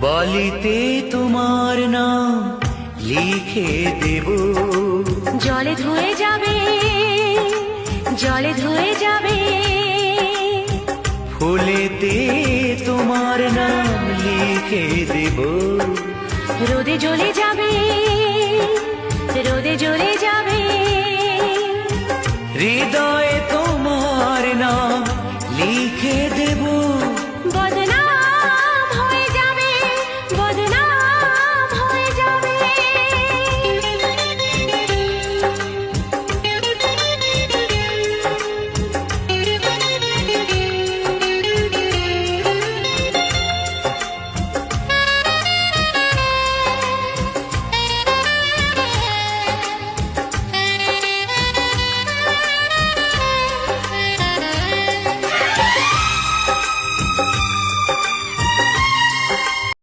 বালিতে তোমার নাম লিখে দেব, জলে ধুয়ে যাবে, জলে ধুয়ে যাবে। ফুলেতে তোমার নাম লিখে দেব, রোদে জ্বলে যাবে,